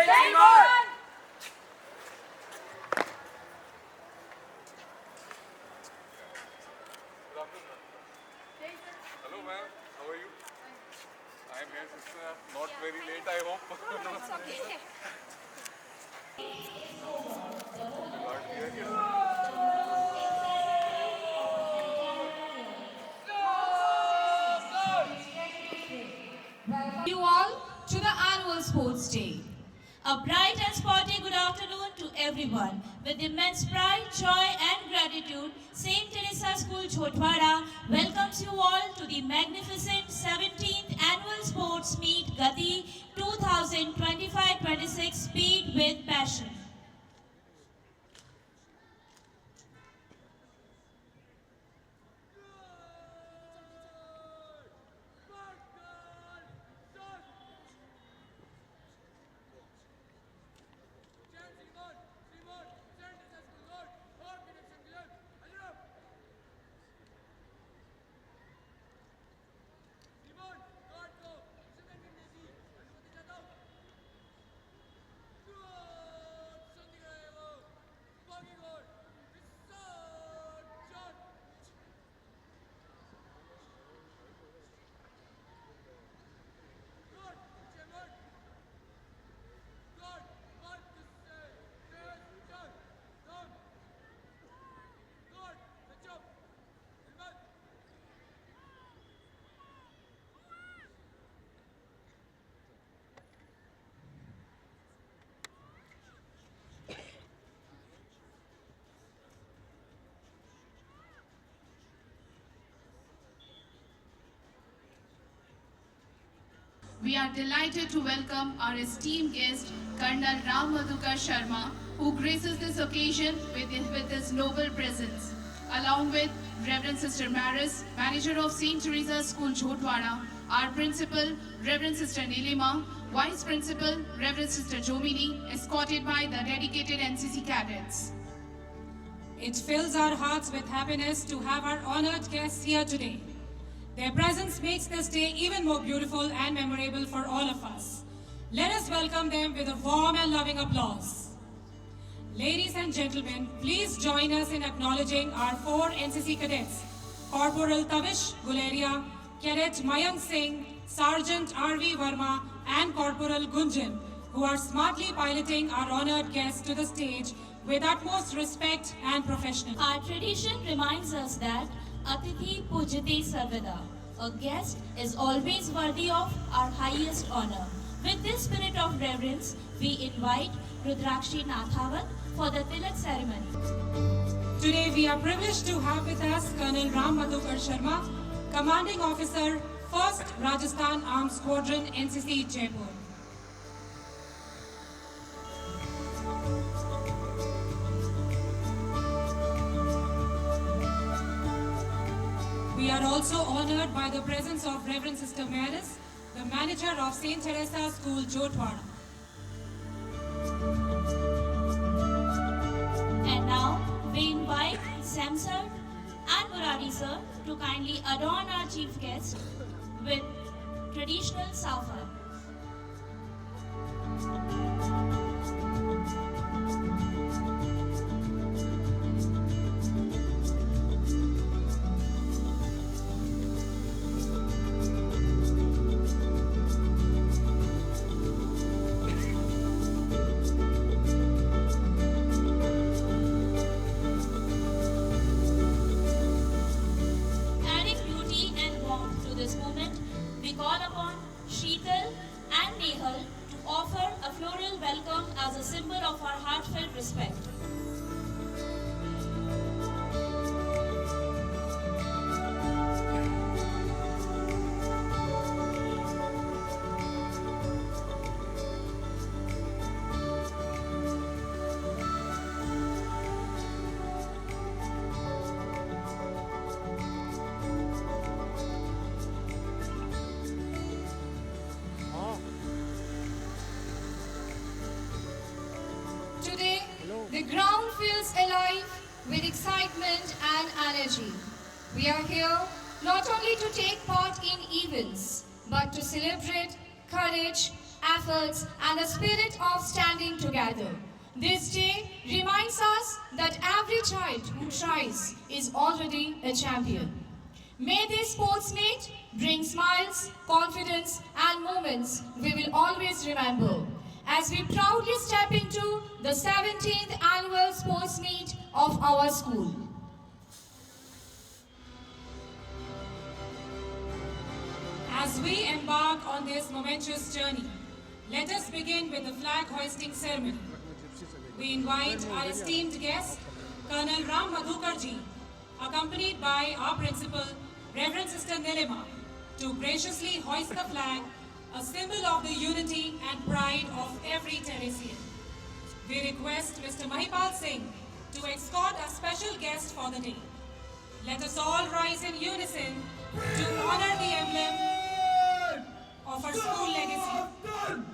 Hello ma'am, how are you? I am here, sister. Not very late, I hope. No, it's okay. Glad we are here. You all to the annual sports day. A bright and sporty good afternoon to everyone. With immense pride, joy and gratitude, St. Teresa School Chhotwara welcomes you all to the magnificent 17th Annual Sports Meet Gati 2025-26 Speed with Passion. We are delighted to welcome our esteemed guest, Colonel Ram Madhukar Sharma, who graces this occasion with his noble presence, along with Reverend Sister Maris, Manager of St. Teresa School Chhotwara, our Principal, Reverend Sister Nilima, Vice Principal, Reverend Sister Jomini, escorted by the dedicated NCC cadets. It fills our hearts with happiness to have our honored guests here today. Their presence makes this day even more beautiful and memorable for all of us. Let us welcome them with a warm and loving applause. Ladies and gentlemen, please join us in acknowledging our 4 NCC cadets, Corporal Tavish Guleria, Cadet Mayank Singh, Sergeant R.V. Verma, and Corporal Gunjan, who are smartly piloting our honored guests to the stage with utmost respect and professionalism. Our tradition reminds us that Atithi Pujyate Sarvada. A guest is always worthy of our highest honor. With this spirit of reverence, we invite Rudrakshi Nathavat for the Tilak ceremony. Today we are privileged to have with us Colonel Ram Madhukar Sharma, Commanding Officer, 1st Rajasthan Armed Squadron, NCC Jaipur. We are also honored by the presence of Reverend Sister Maris, the Manager of St. Teresa School Chhotwara. And now we invite Sam sir and Murari sir to kindly adorn our chief guest with traditional safa. As a symbol of our heartfelt respect. The ground feels alive with excitement and energy. We are here not only to take part in events, but to celebrate courage, efforts, and the spirit of standing together. This day reminds us that every child who tries is already a champion. May this sports meet bring smiles, confidence, and moments we will always remember as we proudly step into the 17th annual sports meet of our school. As we embark on this momentous journey, let us begin with the flag hoisting ceremony. We invite our esteemed guest, Colonel Ram Madhukarji, accompanied by our principal, Reverend Sister Nilima, to graciously hoist the flag, a symbol of the unity and pride of every Teresian. We request Mr. Mahipal Singh to escort our special guest for the day. Let us all rise in unison to honor the emblem of our school legacy.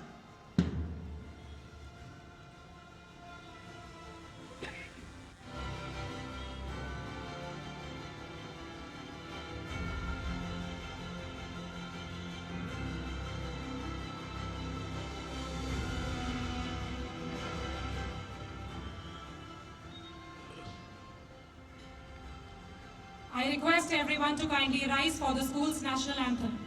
I request everyone to kindly rise for the school's national anthem.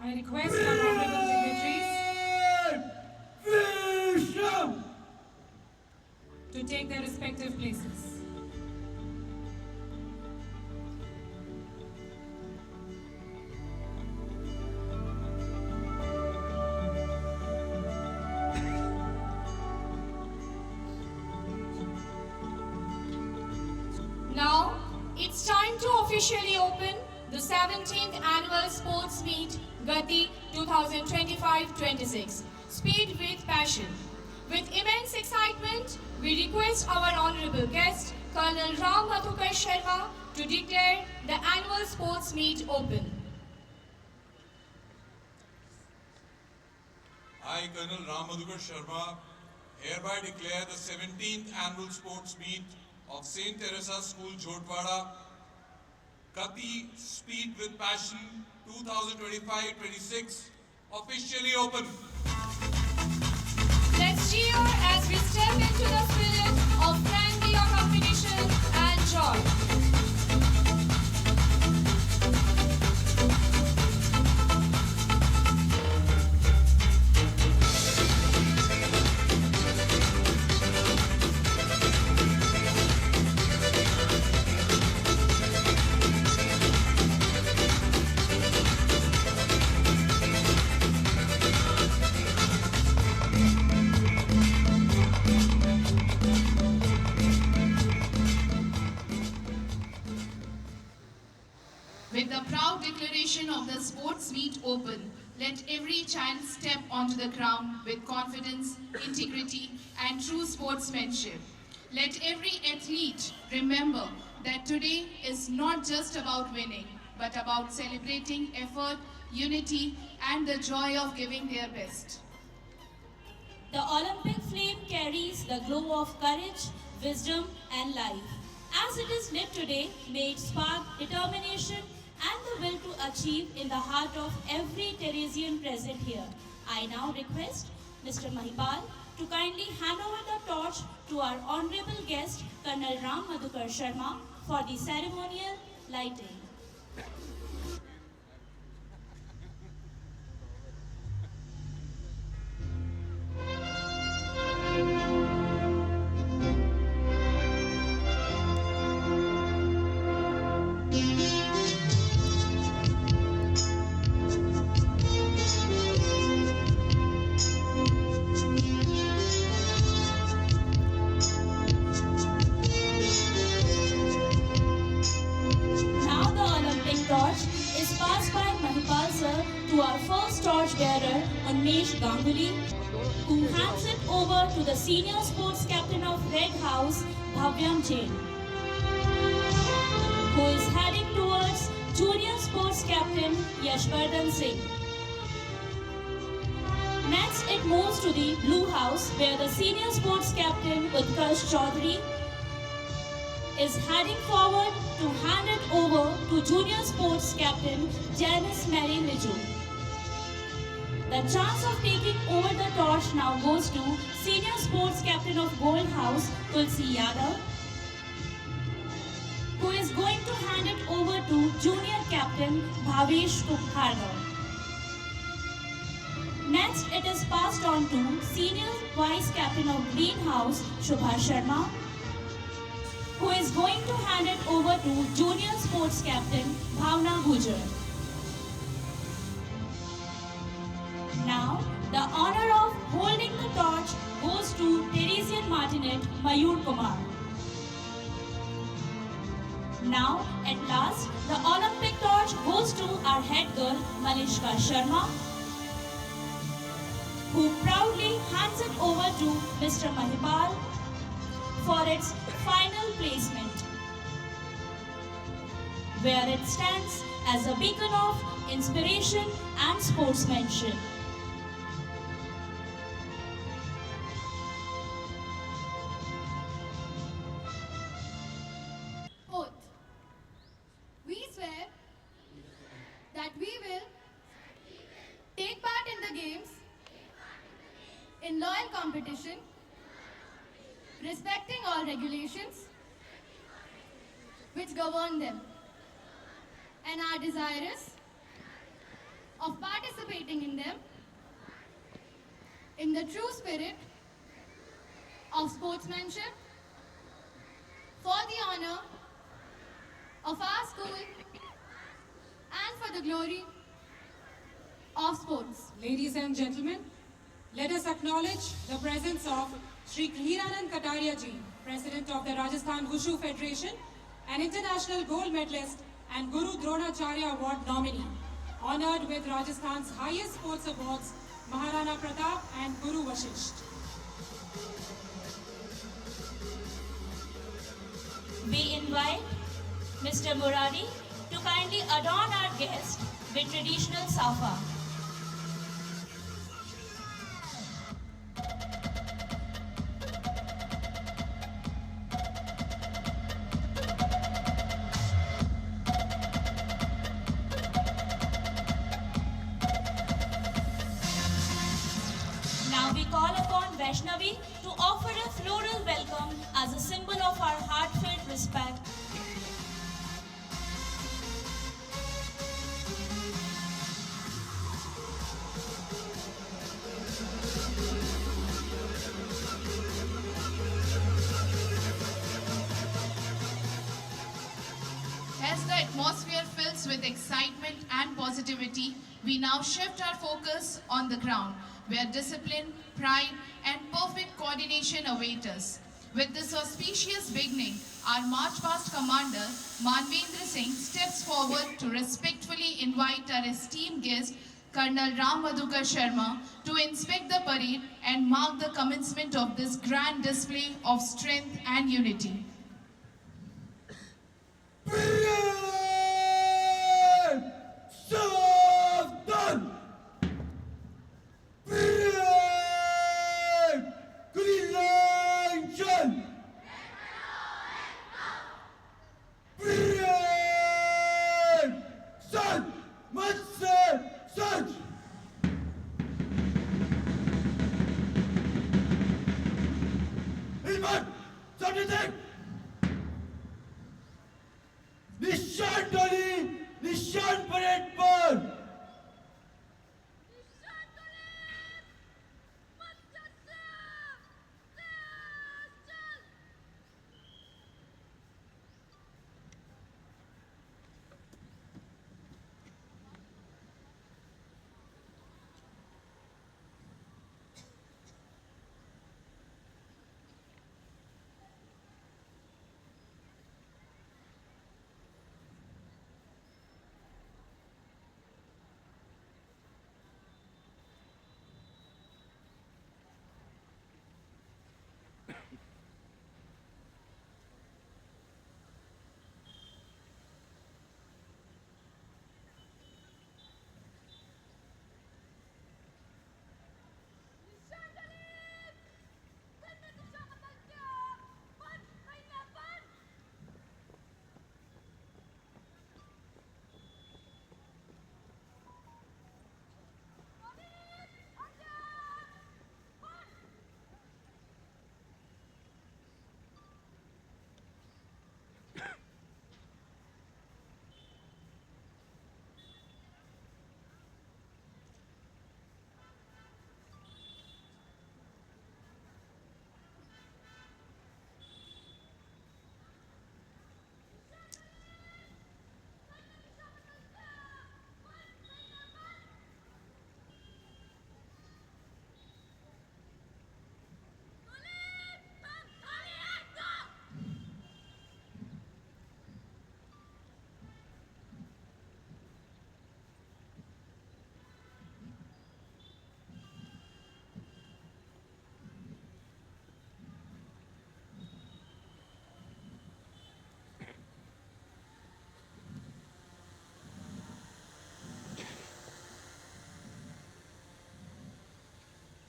I request our honorable dignitaries to take their respective places. Now, it's time to officially open the 17th Annual Sports Meet Gati 2025-26, Speed with Passion. With immense excitement, we request our honorable guest, Colonel Ram Madhukar Sharma, to declare the annual sports meet open. I, Colonel Ram Madhukar Sharma, hereby declare the 17th Annual Sports Meet of St. Teresa School, Jodhwada, Gati Speed with Passion 2025-26 officially open. Let's cheer as we step into the spirit of friendly competition and joy. child step onto the ground with confidence, integrity, and true sportsmanship. Let every athlete remember that today is not just about winning, but about celebrating effort, unity, and the joy of giving their best. The Olympic flame carries the glow of courage, wisdom, and life. As it is lit today, may it spark determination and the will to achieve in the heart of every Teresian present here. I now request Mr. Mahipal to kindly hand over the torch to our honorable guest, Colonel Ram Madhukar Sharma, for the ceremonial lighting. Now the Olympic torch is passed by Mahipal sir to our first torch bearer, Unmesh Ganguly, who hands it over to the senior sports captain of Red House, Bhavyam Jain, who is heading towards junior sports captain Yashvardhan Singh. Next, it moves to the Blue House, where the senior sports captain Utkarsh Chaudhary is heading forward to hand it over to junior sports captain Janice Mary Riju. The chance of taking over the torch now goes to senior sports captain of Gold House, Tulsi Yadav, who is going to hand it over to junior captain Bhavesh Kubharna. Next, it is passed on to senior vice captain of Green House, Shubha Sharma, who is going to hand it over to junior sports captain Bhavna Gujar. Now, the honor of holding the torch goes to Teresian Martinet Mayur Kumar. Now, at last, the Olympic torch goes to our head girl Malishka Sharma, who proudly hands it over to Mr. Mahipal for its final placement, where it stands as a beacon of inspiration and sportsmanship. Oath. We swear that we will take part in the games in loyal competition, respecting all regulations which govern them, and are desirous of participating in them in the true spirit of sportsmanship for the honor of our school and for the glory of sports. Ladies and gentlemen, let us acknowledge the presence of Shri Hiranand Kataria ji, President of the Rajasthan Wushu Federation, an international gold medalist and Guru Dronacharya Award nominee, honored with Rajasthan's highest sports awards, Maharana Pratap and Guru Vashisht. We invite Mr. Murari to kindly adorn our guest with traditional safa. Now we call upon Vaishnavi to offer a floral welcome as a symbol of our heartfelt respect. As the atmosphere fills with excitement and positivity, we now shift our focus on the ground, where discipline, pride, and perfect coordination await us. With this auspicious beginning, our March Past Commander, Manvendra Singh, steps forward to respectfully invite our esteemed guest, Colonel Ram Madhukar Sharma, to inspect the parade and mark the commencement of this grand display of strength and unity. निशान टोली निशान parade पर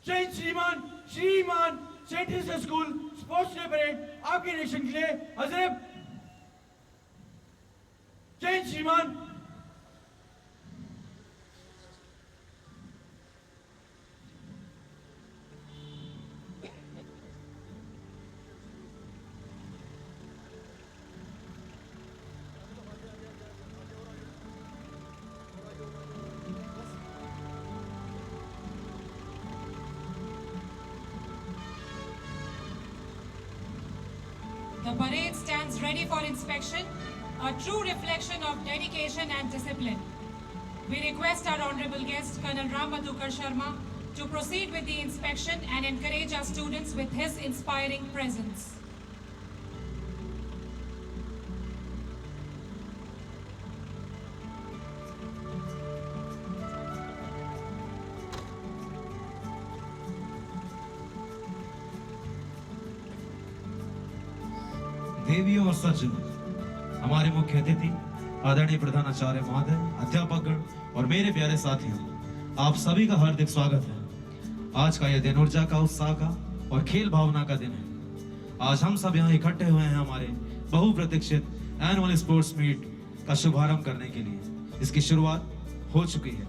जय श्रीमान श्रीमान saint Teresa school sports day parade आपके निरीक्षण के लिए हजरत जय श्रीमान The parade stands ready for inspection, a true reflection of dedication and discipline. We request our honorable guest, Colonel Ram Madhukar Sharma, to proceed with the inspection and encourage our students with his inspiring presence. देवियों और सज्जनों, हमारे मुख्य अतिथि आदरणीय प्रधानाचार्य महोदय, अध्यापकगण और मेरे प्यारे साथियों, आप सभी का हार्दिक स्वागत है। आज का यह दिन ऊर्जा का, उत्साह का और खेल भावना का दिन है। आज हम सब यहाँ इकट्ठे हुए हैं हमारे बहुप्रतीक्षित एनुअल स्पोर्ट्स मीट का शुभारंभ करने के लिए। इसकी शुरुआत हो चुकी है।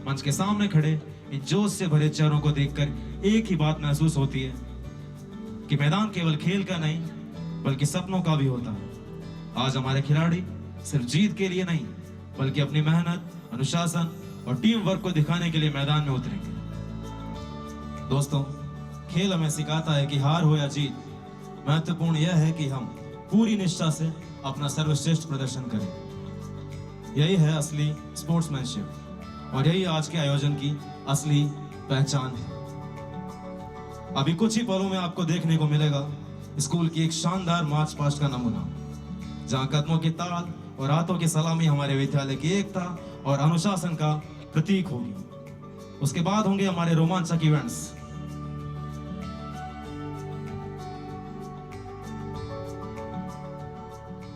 मंच के सामने खड़े इन जोश से भरे चेहरों को देखकर एक ही बात महसूस होती है कि मैदान केवल खेल का नहीं बल्कि सपनों का भी होता है। आज हमारे खिलाड़ी सिर्फ जीत के लिए नहीं बल्कि अपनी मेहनत, अनुशासन और टीम वर्क को दिखाने के लिए मैदान में उतरेंगे। दोस्तों, खेल हमें सिखाता है कि हार हो या जीत, महत्वपूर्ण यह है कि हम पूरी निष्ठा से अपना सर्वश्रेष्ठ प्रदर्शन करें। यही है असली स्पोर्ट्समैनशिप और यही आज के आयोजन की असली पहचान है। अभी कुछ ही पलों में आपको देखने को मिलेगा स्कूल की एक शानदार मार्च पास्ट का नमूना, जहां कदमों की ताल और हाथों की सलामी हमारे विद्यालय की एकता और अनुशासन का प्रतीक होगी। उसके बाद होंगे हमारे रोमांचक इवेंट्स।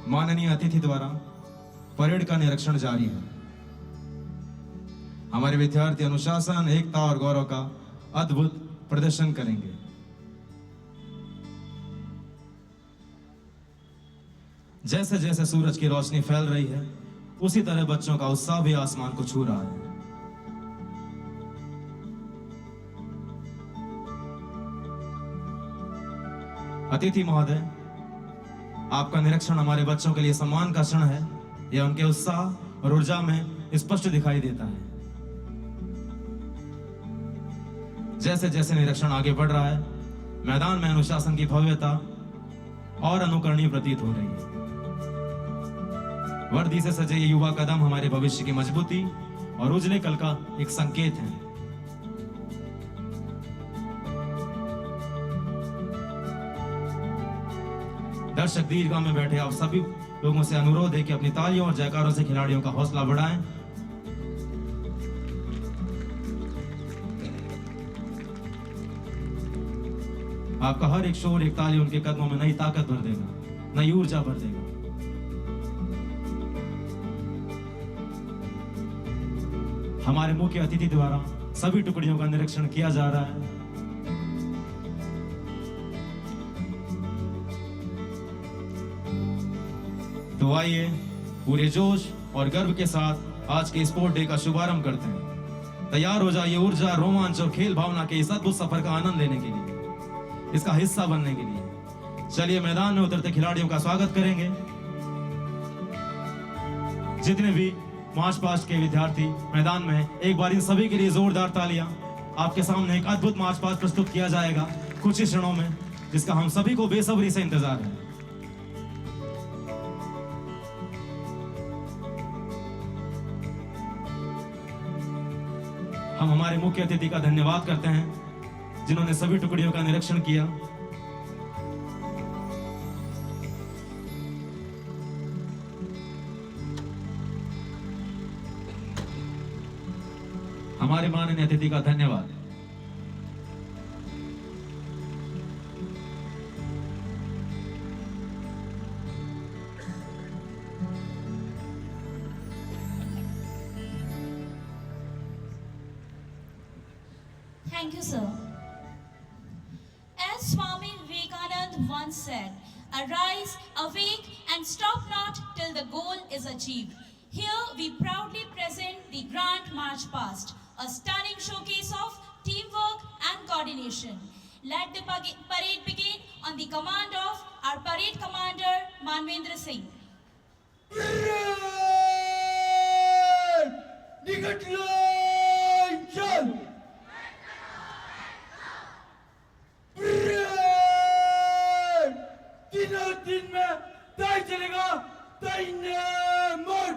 माननीय अतिथि द्वारा परेड का निरीक्षण जारी है। हमारे विद्यार्थी अनुशासन, एकता और गौरव का अद्भुत प्रदर्शन करेंगे। जैसे जैसे सूरज की रोशनी फैल रही है, उसी तरह बच्चों का उत्साह भी आसमान को छू रहा है। अतिथि महोदय, आपका निरीक्षण हमारे बच्चों के लिए सम्मान का क्षण है। यह उनके उत्साह और ऊर्जा में स्पष्ट दिखाई देता है। जैसे जैसे निरीक्षण आगे बढ़ रहा है, मैदान में अनुशासन की भव्यता और अनुकरणीय प्रतीत हो रही है। वर्दी से सजे ये युवा कदम हमारे भविष्य की मजबूती और उजले कल का एक संकेत है। दर्शक दीर्घा में बैठे आप सभी लोगों से अनुरोध है कि अपनी तालियों और जयकारों से खिलाड़ियों का हौसला बढ़ाएं। आपका हर एक शोर, एक ताली उनके कदमों में नई ताकत भर देगा, नई ऊर्जा भर देगा। हमारे मुख्य अतिथि द्वारा सभी टुकड़ियों का निरीक्षण किया जा रहा है। तो आइए पूरे जोश और गर्व के साथ आज के स्पोर्ट डे का शुभारंभ करते हैं। तैयार हो जाइए ऊर्जा, रोमांच और खेल भावना के इस अद्भुत सफर का आनंद लेने के लिए, इसका हिस्सा बनने के लिए। चलिए मैदान में उतरते खिलाड़ियों का स्वागत करेंगे। जितने भी मार्च पास्ट के विद्यार्थी मैदान में, एक बार इन सभी के लिए जोरदार तालियां। आपके सामने एक अद्भुत मार्च पास्ट प्रस्तुत किया जाएगा कुछ ही क्षणों में, जिसका हम सभी को बेसब्री से इंतजार है। हम हमारे मुख्य अतिथि का धन्यवाद करते हैं जिन्होंने सभी टुकड़ियों का निरीक्षण किया। हमारे माननीय अतिथि का धन्यवाद। Thank you, sir. As Swami Vivekananda once said, "Arise, awake, and stop not till the goal is achieved." Here we proudly present the Grand March Past, a stunning showcase of teamwork and coordination. Let the parade begin on the command of our parade commander, Manvendra Singh. निकट line चल। तीनों दिन में तय चलेगा, तय ने मोड़।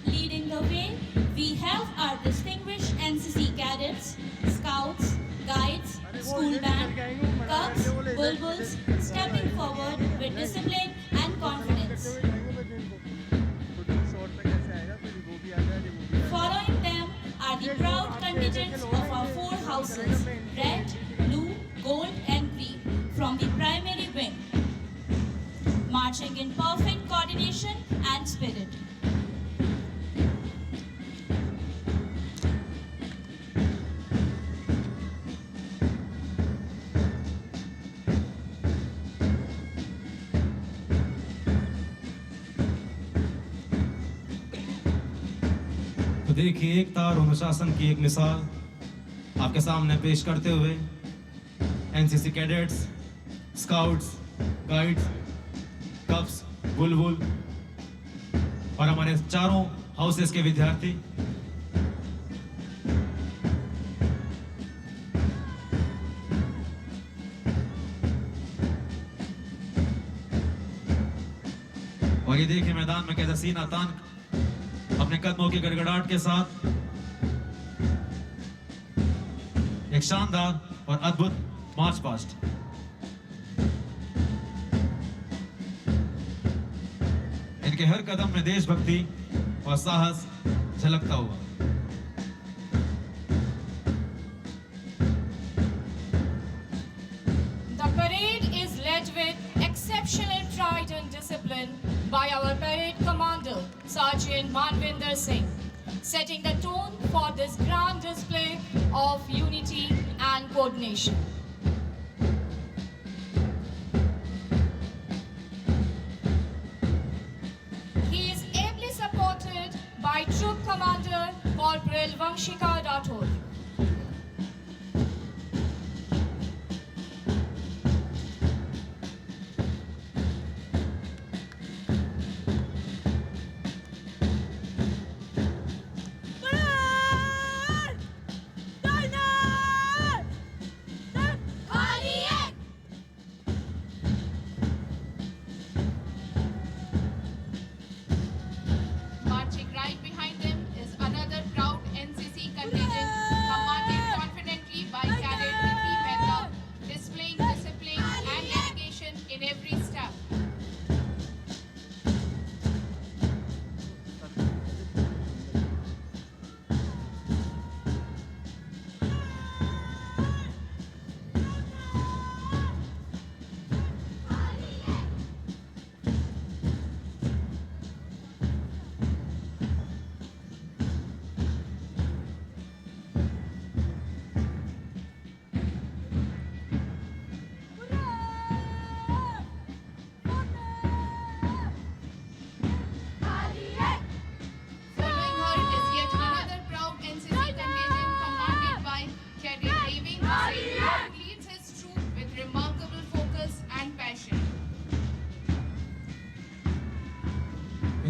Leading the way, we have our distinguished NCC cadets, scouts, guides, school band, cubs, bulbuls, stepping forward with discipline and confidence. Following them are the proud contingents of our four houses, red, blue, gold and green, from the primary wing, marching in perfect coordination and spirit. तो देखिए, एकता और अनुशासन की एक मिसाल आपके सामने पेश करते हुए एनसीसी कैडेट्स, स्काउट्स, गाइड्स स्कफ्स, बुलबुल और हमारे चारों हाउसेस के विद्यार्थी, और ये देखिए मैदान में कैसा सीना तान अपने कदमों की गड़गड़ाहट के साथ एक शानदार और अद्भुत मार्च पास्ट। इनके हर कदम में देशभक्ति और साहस झलकता हुआ। The parade is led with exceptional pride and discipline by our parade commander, Sergeant Manvinder Singh, setting the tone for this grand display of unity and coordination. He is ably supported by Troop Commander Corporal Vamshika Rathod. Marching right behind them is another proud NCC contingent commanded confidently by Cadet Niti Mehta, displaying discipline and dedication in every step. Following her is yet another proud NCC contingent commanded by Cadet Devendra Singh, who leads his troop with remarkable focus and passion.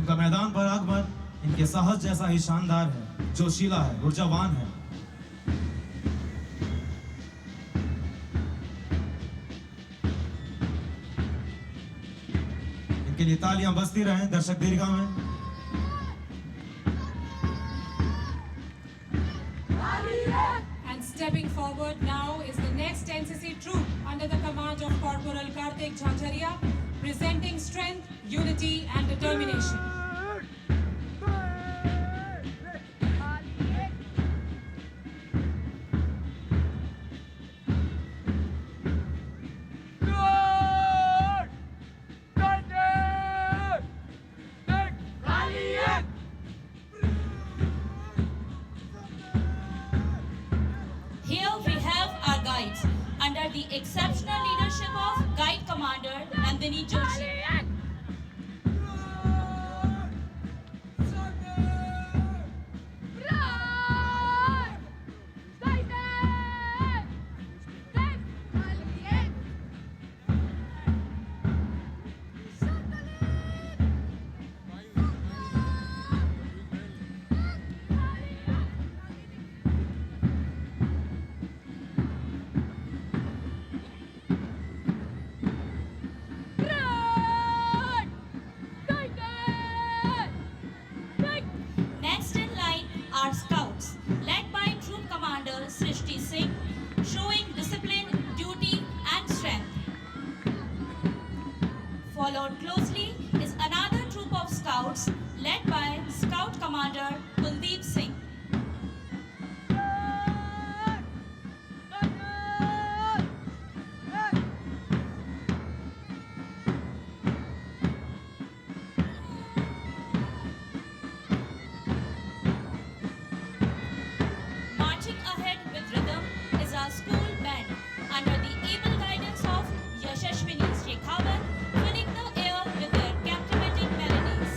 इनका मैदान पर आगमन इनके साहस जैसा ही शानदार है, जोशीला है, ऊर्जावान है। इनके लिए तालियां बजती रहें दर्शक दीर्घा में। And stepping forward now is the next NCC troop under the command of Corporal Kartik Jhanjharia, presenting strength, unity and determination. Here we have our guides under the exceptional leadership of Guide Commander Nandini Joshi. Next in line are scouts, led by Troop Commander Srishti Singh, showing discipline, duty and strength. Followed closely is another troop of scouts, led by Scout Commander Kuldeep Singh. Marching ahead with rhythm is our school band under the able guidance of Yashashwini Shekhawat, filling the air with their captivating melodies.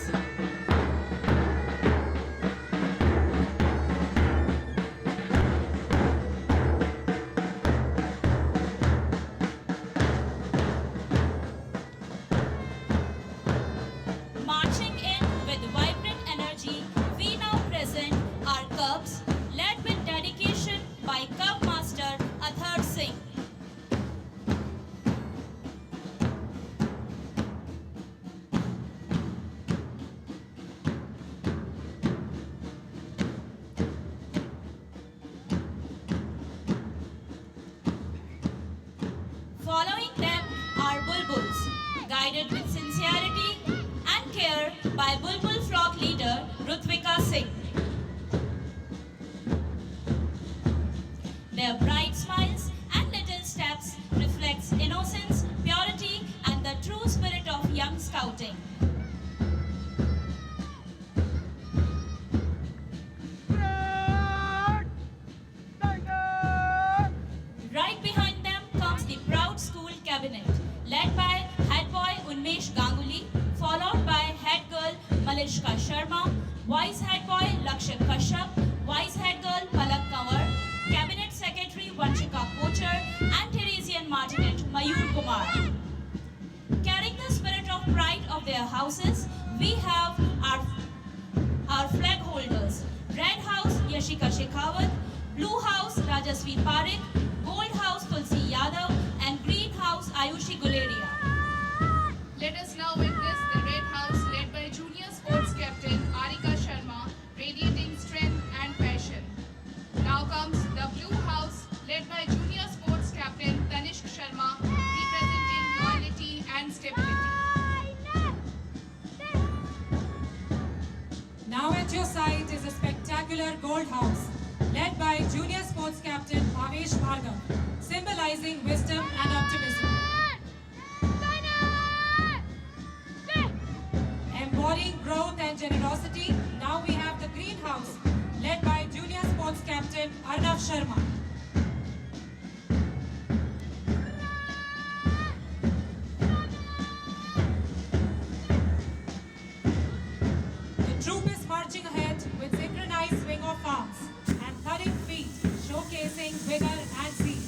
Sharma, Vice Head Boy Lakshit Kashyap, Vice Head Girl Palak Kanwar, Cabinet Secretary Vanshika Kochar, and Theresian Martinet Mayur Kumar. Carrying the spirit of pride of their houses, we have our flag holders. Red House Yashika Shekhawat, Blue House Rajasvi Parekh, Gold House Tulsi Yadav, and Green House Ayushi Guleria. Let us now witness the Red House led by Junior Sports Captain Arika Sharma, radiating strength and passion. Now comes the Blue House led by Junior Sports Captain Tanishq Sharma, representing loyalty and stability. Now at your side is a spectacular Gold House, led by Junior Sports Captain Bhavesh Bhargav, symbolizing wisdom and optimism. Embodying growth and generosity, now we have the Green House, led by Junior Sports Captain Arnav Sharma. The troop is marching ahead with synchronized swing of arms and thudding feet, showcasing vigor and zeal.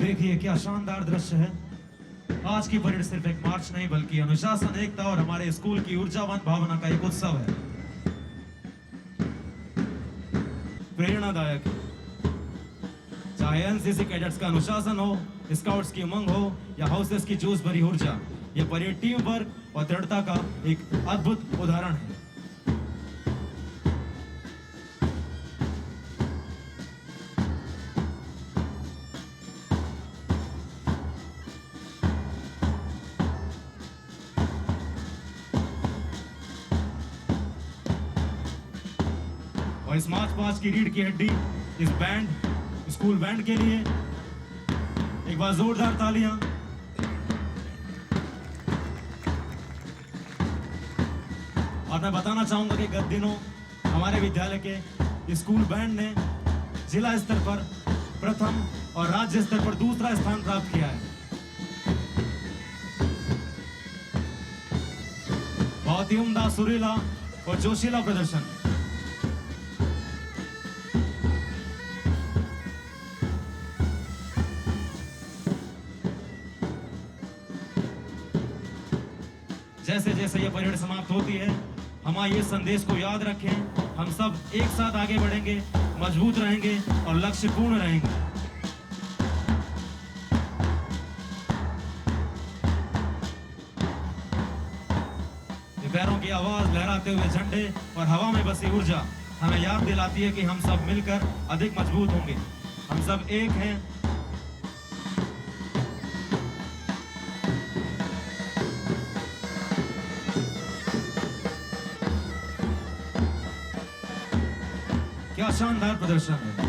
देखिए क्या शानदार दृश्य है। आज की parade सिर्फ एक मार्च नहीं बल्कि अनुशासन, एकता और हमारे स्कूल की ऊर्जावान भावना का एक उत्सव है। प्रेरणादायक है। चाहे एनसीसी कैडेट्स का अनुशासन हो, स्काउट्स की उमंग हो या हाउसेस की जोश भरी ऊर्जा, ये परेड टीम वर्क और दृढ़ता का एक अद्भुत उदाहरण है। और इस मार्च पास्ट की रीढ़ की हड्डी, इस बैंड, स्कूल बैंड के लिए एक बार जोरदार तालियां। और मैं बताना चाहूंगा कि गत दिनों हमारे विद्यालय के स्कूल बैंड ने जिला स्तर पर प्रथम और राज्य स्तर पर दूसरा स्थान प्राप्त किया है। बहुत ही उम्दा, सुरीला और जोशीला प्रदर्शन। जैसे जैसे ये परेड समाप्त होती है, हमारे ये संदेश को याद रखें, हम सब एक साथ आगे बढ़ेंगे, मजबूत रहेंगे और लक्ष्य पूर्ण रहेंगे। ये पैरों की आवाज, लहराते हुए झंडे और हवा में बसी ऊर्जा हमें याद दिलाती है कि हम सब मिलकर अधिक मजबूत होंगे। हम सब एक हैं। क्या शानदार प्रदर्शन है।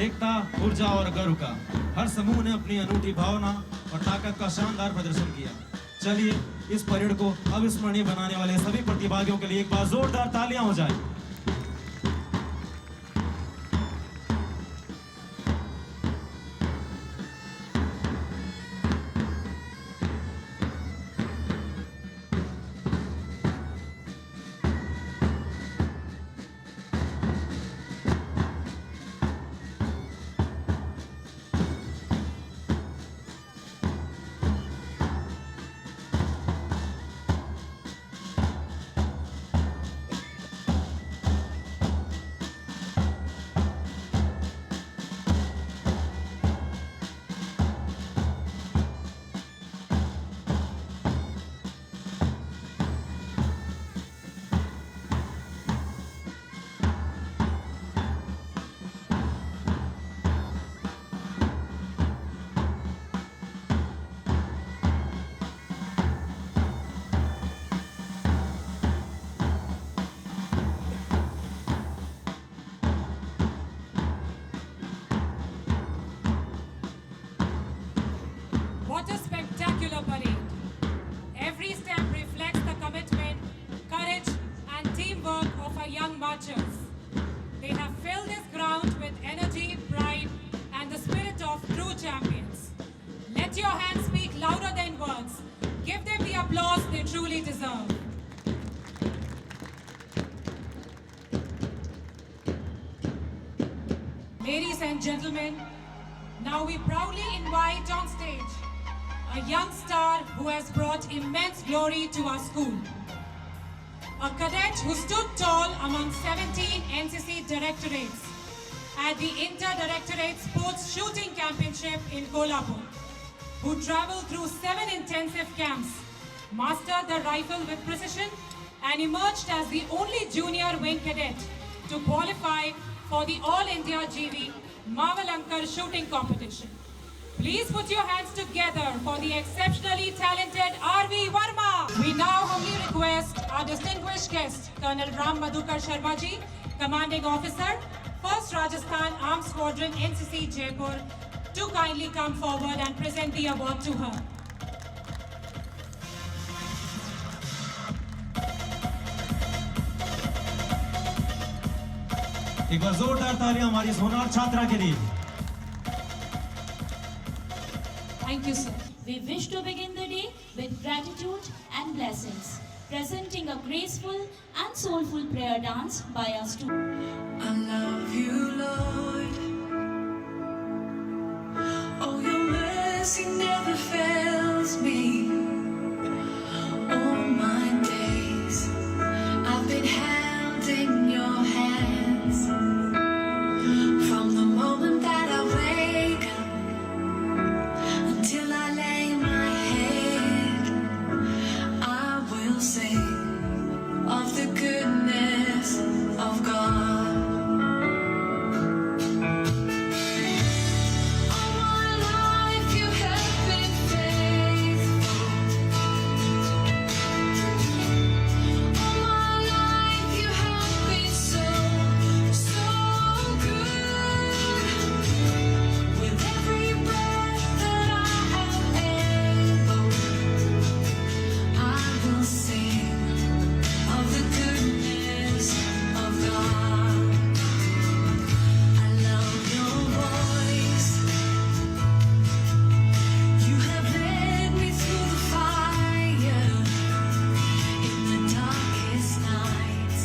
एकता, ऊर्जा और गर्व का हर समूह ने अपनी अनूठी भावना और ताकत का शानदार प्रदर्शन किया। चलिए इस परेड को अविस्मरणीय बनाने वाले सभी प्रतिभागियों के लिए एक बार जोरदार तालियां हो जाए। Ladies and gentlemen, now we proudly invite on stage a young star who has brought immense glory to our school. A cadet who stood tall among 17 NCC directorates at the Inter-Directorate Sports Shooting Championship in Kolhapur, who traveled through 7 intensive camps, mastered the rifle with precision, and emerged as the only junior wing cadet to qualify for the All India GV Mavalankar shooting competition. Please put your hands together for the exceptionally talented R.V. Verma. We now humbly request our distinguished guest, Colonel Ram Madhukar Sharma ji, Commanding Officer, 1st Rajasthan Armed Squadron NCC Jaipur, to kindly come forward and present the award to her. एक बार जोरदार तालियां हमारी इस होनहार छात्रा के लिए। Thank you, sir. We wish to begin the day with gratitude and blessings, presenting a graceful and soulful prayer dance by our students. I love you, Lord. Oh, your mercy never fails me. All my days I've been held in your hands. From the moment that I wake up until I lay my head, I will sing of the goodness of God. All my life you have been faithful. All my life you have been so, so good. With every breath that I am able, I will sing of the goodness of God. I love your voice. You have led me through the fire in the darkest nights.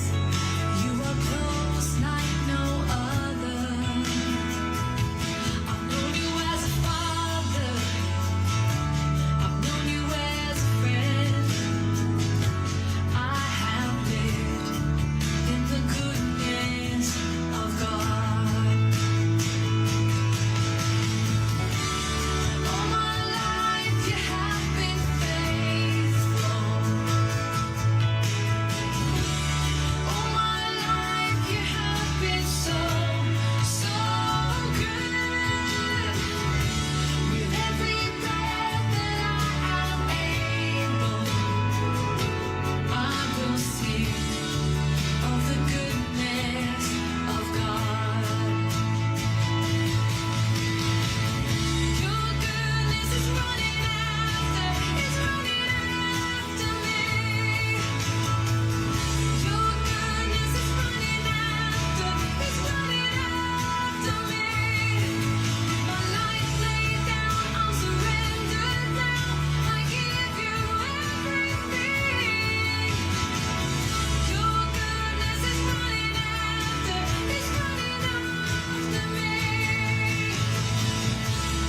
You are close like no other. I've known you as a father. I've known you as a friend. I have lived in the goodness of God. All my life you have been faithful. All my life you have been so, so good. With every breath that I am able, I will sing of the goodness of God. Your goodness is running after me. Your goodness is running after me. My life laid down, I'm surrendered now. I give you everything. Your goodness is running after me.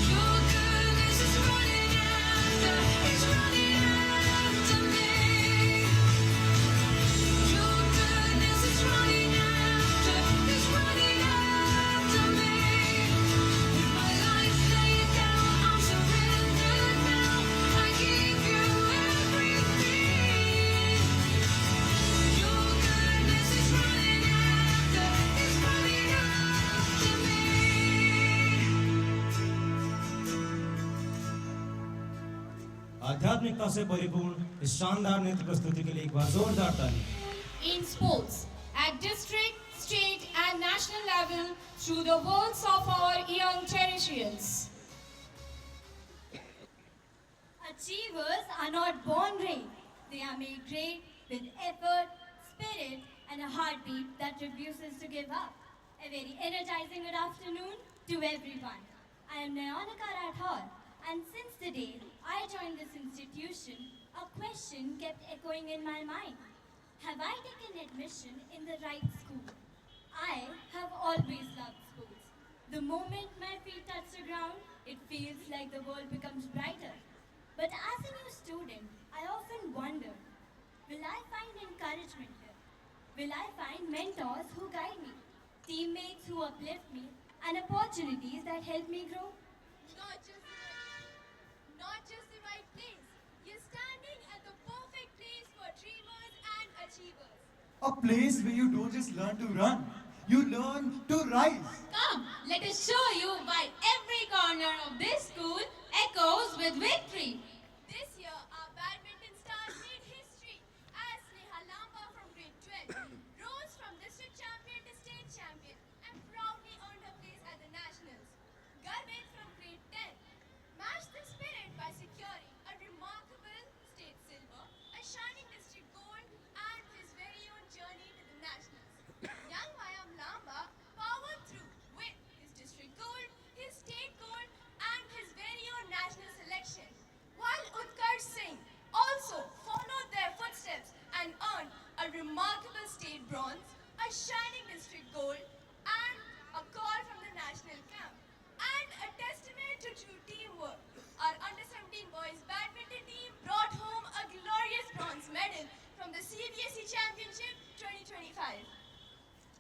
Your goodness is running after me. Your goodness is running after me. With my life laid down, I'm surrendered now. I give you everything. Your goodness is running after me. आध्यात्मिकता से परिपूर्ण इस शानदार नृत्य प्रस्तुति के लिए एक बार जोरदार ताली। In sports, at district, state and national level through the words of our young Teresians. Achievers are not born great. They are made great with effort, spirit, and a heartbeat that refuses to give up. A very energizing good afternoon to everyone. I am Nayonika Rathore, and since the day I joined this institution, a question kept echoing in my mind. Have I taken admission in the right school? I have always loved sports. The moment my feet touch the ground, it feels like the world becomes brighter. But as a new student, I often wonder, will I find encouragement here? Will I find mentors who guide me, teammates who uplift me, and opportunities that help me grow? Not just the right place. You're standing at the perfect place for dreamers and achievers. A place where you don't just learn to run, you learn to rise. Come, let us show you why every corner of this school echoes with victory. This year, our badminton stars made history as Sneha Lamba from grade 12 rose from district champion to state champion and proudly earned her place at the nationals. Garvit from grade 10 matched the spirit by securing a remarkable state silver, a shining district gold, and his very own journey to the nationals. Young Mayam Lamba powered through with his district gold, his state gold, and his very own national selection. While Utkarsh Singh also followed their footsteps and earned a remarkable state bronze, a shining district gold, and a call from the national camp. And a testament to true teamwork, our under-17 boys badminton team brought home a glorious bronze medal from the CBSE Championship 2025.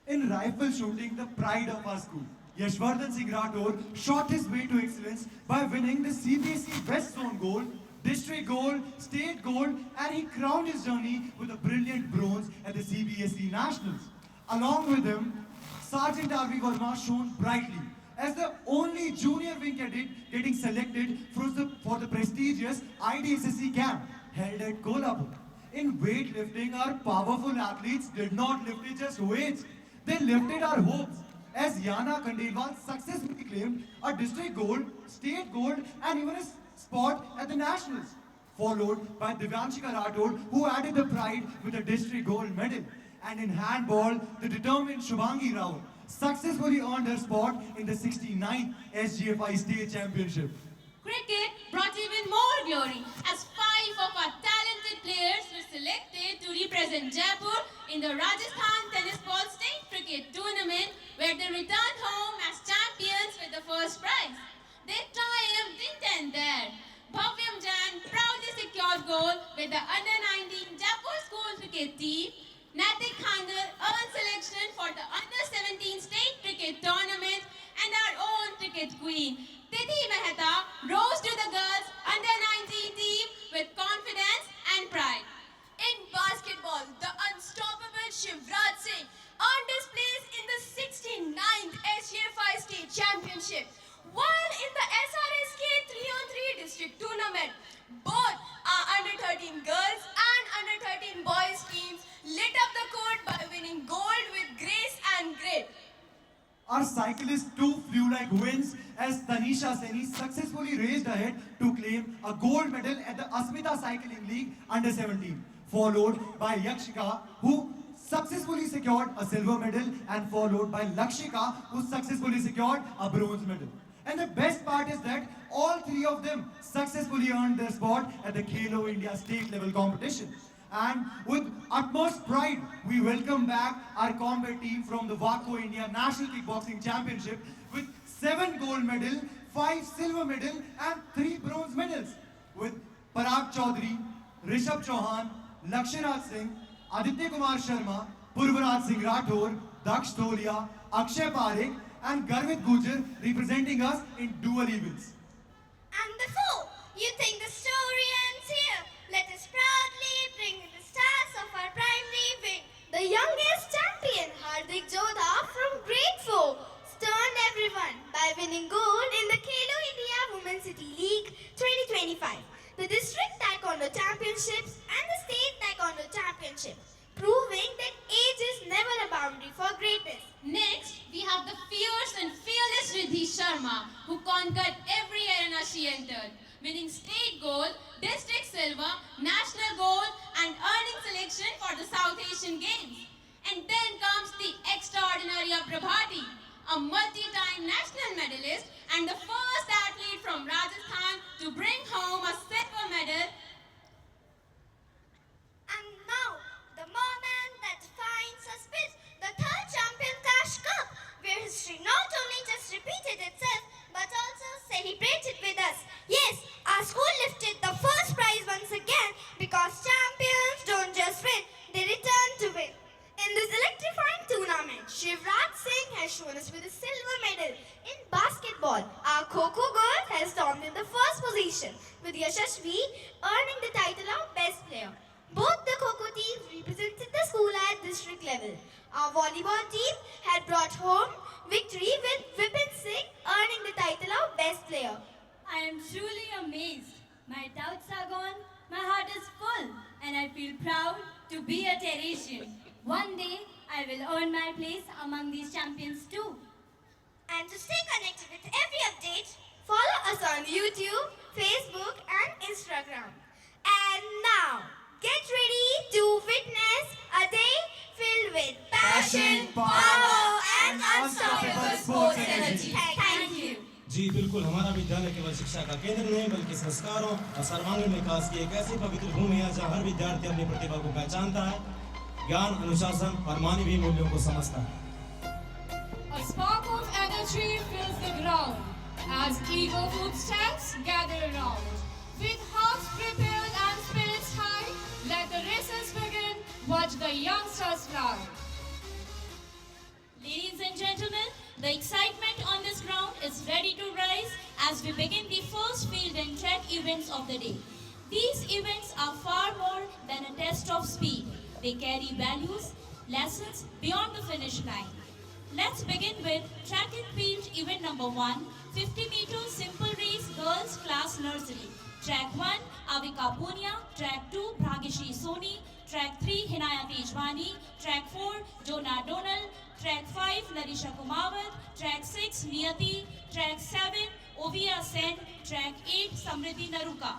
In rifle shooting, the pride of our school, Yashvardhan Singh Rathore shot his way to excellence by winning the CBSE West Zone Gold, District Gold, State Gold, and he crowned his journey with a brilliant bronze at the CBSE Nationals. Along with him, Sergeant R.V. Verma shone brightly as the only junior wing cadet getting selected for the prestigious IDSSC camp held at Kolhapur. In weightlifting, our powerful athletes did not lift just weights, they lifted our hopes, as Yana Khandelwal successfully claimed a district gold, state gold, and even a spot at the nationals, followed by Divyanshika Rathore, who added the pride with a district gold medal. And in handball, the determined Shubhangi Rao successfully earned her spot in the 69th SGFI State Championship. Cricket brought even more glory as 5 of our talented players were selected to represent Jaipur in the Rajasthan Tennis Ball State Cricket Tournament, where they returned home as champions with the first prize. Their triumph didn't end there. Bhavyam Jain proudly secured gold with the under-19 Jaipur School Cricket team. Natik Khandal earned selection for the under-17 State Cricket Tournament, and our own cricket queen, Tithi Mehta, rose to the girls under-19 team with confidence and pride. In basketball, the unstoppable Shivraj Singh earned his place in the 69th SGFI State Championship, while in the SRSK 3-on-3 district tournament, both our under-13 girls and under-13 boys teams lit up the court by winning gold with grace and grit. Our cyclists too flew like winds as Tanisha Seni successfully raced ahead to claim a gold medal at the Asmita Cycling League under-17, followed by Yakshika, who successfully secured a silver medal, and followed by Lakshika, who successfully secured a bronze medal. And the best part is that all 3 of them successfully earned their spot at the Khelo India state level competition. And with utmost pride, we welcome back our combat team from the WACO India National Kickboxing Championship with 7 gold medals, 5 silver medals, and 3 bronze medals. With Parag Chaudhary, Rishabh Chauhan, Laksharaj Singh, Aditya Kumar Sharma, Purvaraj Singh Rathore, Daksh Tolia, Akshay Parekh, and Garvit Gujar representing us in dual events. And before you think the story ends here, let us proudly bring in the stars of our primary wing. The youngest champion, Hardik Jodha from grade 4, stunned everyone by winning gold in the Khelo India Women's City League 2025, the District Taekwondo Championships and the State Taekwondo Championship, proving that age is never a boundary for greatness. Next, we have the fierce and fearless Riddhi Sharma, who conquered every arena she entered, winning state gold earning the title of Best Player. Both the Kho-Kho teams represented the school at district level. Our volleyball team had brought home victory with Vipin Singh earning the title of Best Player. I am truly amazed. My doubts are gone, my heart is full, and I feel proud to be a Teresian. One day, I will earn my place among these champions too. And to stay connected with every update, follow us on YouTube, Facebook and Instagram. And now, get ready to witness a day filled with passion, power and unstoppable sports energy. Thank you. जी बिल्कुल, हमारा विद्यालय केवल शिक्षा का केंद्र नहीं बल्कि संस्कारों और सर्वांगीण विकास की एक ऐसी पवित्र भूमि है जहाँ हर विद्यार्थी अपनी प्रतिभा को पहचानता है, ज्ञान, अनुशासन और मानवीय मूल्यों को समझता है। A spark of energy fills the ground as eager footsteps gather around. With hearts prepared and spirits high, let the races begin. Watch the youngsters fly. Ladies and gentlemen, the excitement on this ground is ready to rise as we begin the first field and track events of the day. These events are far more than a test of speed. They carry values, lessons beyond the finish line. Let's begin with track and field event number 1, 50 meters simple race girls class nursery. Track 1, Avika Punia. Track 2, Bhagishi Soni. Track 3, Hinaya Tejwani. Track 4, Jonah Donal. Track 5, Narisha Kumawat. Track 6, Niyati. Track 7, Ovia Sen. Track 8, Samriddhi Naruka.